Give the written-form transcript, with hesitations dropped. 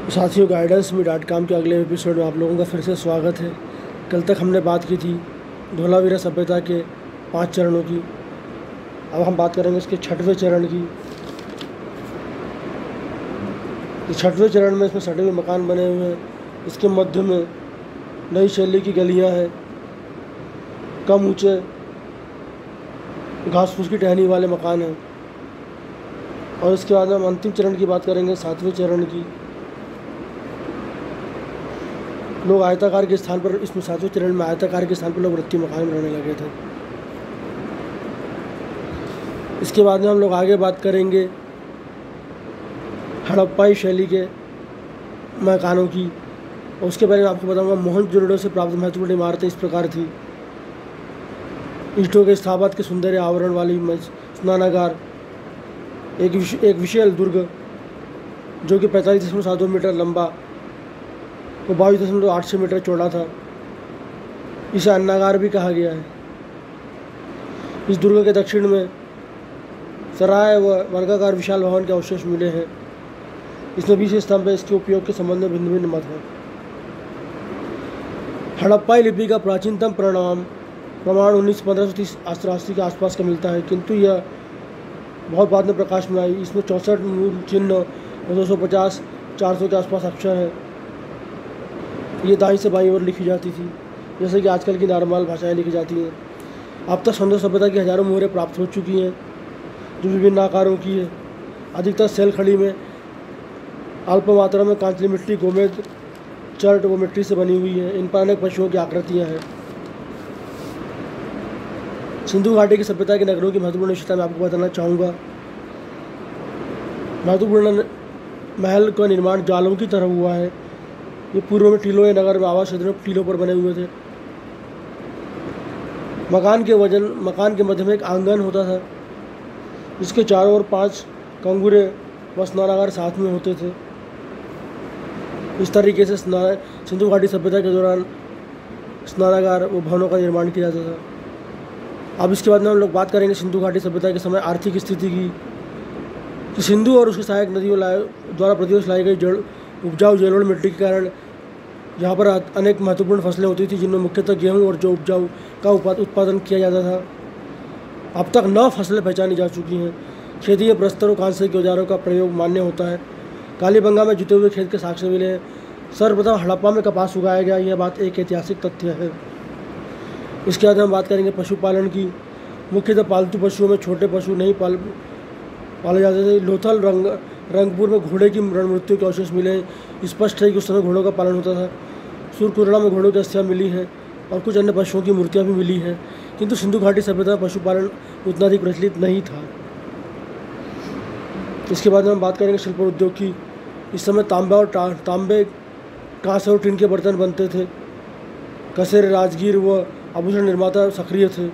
साथियों, गाइडेंसमी.com के अगले एपिसोड में आप लोगों का फिर से स्वागत है। कल तक हमने बात की थी धोलावीरा सभ्यता के 5 चरणों की। अब हम बात करेंगे इसके 6वें चरण की। इस 6वें चरण में इसमें सटे हुए मकान बने हुए हैं। इसके मध्य में नई शैली की गलियां हैं, कम ऊंचे घास फूस की टहनी वाले मकान हैं। और इसके बाद हम अंतिम चरण की बात करेंगे, 7वें चरण की। लोग आयताकार के स्थान पर, इसमें 7वें चरण में आयताकार के स्थान पर लोग वृत्तीय मकान में रहने लगे थे। इसके बाद में हम लोग आगे बात करेंगे हड़प्पाई शैली के मकानों की। और उसके पहले मैं आपको बताऊंगा मोहनजोदड़ो से प्राप्त महत्वपूर्ण इमारतें इस प्रकार थी। ईंटों के स्थापत्य के सुंदर आवरण वाली स्नानागार, एक विशाल दुर्ग जो कि 45.72 मीटर लंबा वो 22.86 मीटर चौड़ा था। इसे अन्नागार भी कहा गया है। इस दुर्ग के दक्षिण में सराय व वर्गाकार विशाल भवन के अवशेष मिले हैं। इसमें 20 स्तंभ है। इसके उपयोग के संबंध में भिन्न भिन्न मत हैं। हड़प्पाई लिपि का प्राचीनतम प्रमाण 1530 अस्सी के आसपास का मिलता है, किंतु यह बहुत बाद में प्रकाश में आई। इसमें 64 मूल चिन्ह और 250 400 के आसपास अक्षर है। ये दाईं से बाईं ओर लिखी जाती थी, जैसे कि आजकल की नॉर्मल भाषाएं लिखी जाती हैं। अब तक सिंधु सभ्यता की हज़ारों मोहरें प्राप्त हो चुकी हैं, जो विभिन्न आकारों की है। अधिकतर सेल खड़ी में अल्प मात्रा में कांचली मिट्टी, गोमेद, चर्ट व मिट्टी से बनी हुई है। इन पर अनेक पशुओं की आकृतियाँ हैं। सिंधु घाटी की सभ्यता के नगरों की महत्वपूर्ण विशेषता मैं आपको बताना चाहूँगा। महत्वपूर्ण महल का निर्माण जालों की तरह हुआ है। ये पूर्व में टीलों या नगर में आवास क्षेत्रों में टीलों पर बने हुए थे। मकान के मध्य में एक आंगन होता था, जिसके चारों ओर 5 कंगूरे व स्नानागार साथ में होते थे। इस तरीके से सिंधु घाटी सभ्यता के दौरान स्नानागार व भवनों का निर्माण किया जाता था। अब इसके बाद में हम लोग बात करेंगे सिंधु घाटी सभ्यता के समय आर्थिक स्थिति की। कि सिंधु और उसकी सहायक नदियों द्वारा प्रतिवर्ष लाई गई उपजाऊ जलोढ़ मिट्टी के कारण यहाँ पर अनेक महत्वपूर्ण फसलें होती थी, जिनमें मुख्यतः गेहूं और जौ उपजाऊ का उत्पादन किया जाता था। अब तक 9 फसलें पहचानी जा चुकी हैं। खेती के प्रस्तर और कांसे के औजारों का प्रयोग मान्य होता है। कालीबंगा में जुते हुए खेत के साक्ष्य मिले हैं। सर्वप्रथम हड़प्पा में कपास उगाया गया, यह बात एक ऐतिहासिक तथ्य है। इसके बाद हम बात करेंगे पशुपालन की। मुख्यतः पालतू पशुओं में छोटे पशु नहीं पाले जाते थे। लोथल रंगपुर में घोड़े की मृत्यु के अवशेष मिले हैं। स्पष्ट है कि उस समय घोड़ों का पालन होता था। सुरकुरड़ा में घोड़ों की अस्थियाँ मिली हैं और कुछ अन्य पशुओं की मूर्तियाँ भी मिली हैं, किंतु सिंधु घाटी सभ्यता में पशुपालन उतना अधिक प्रचलित नहीं था। इसके बाद हम बात करेंगे शिल्प उद्योग की। इस समय तांबे, कांसे और टिन के बर्तन बनते थे। कसेरे, राजगीर व आभूषण निर्माता सक्रिय थे।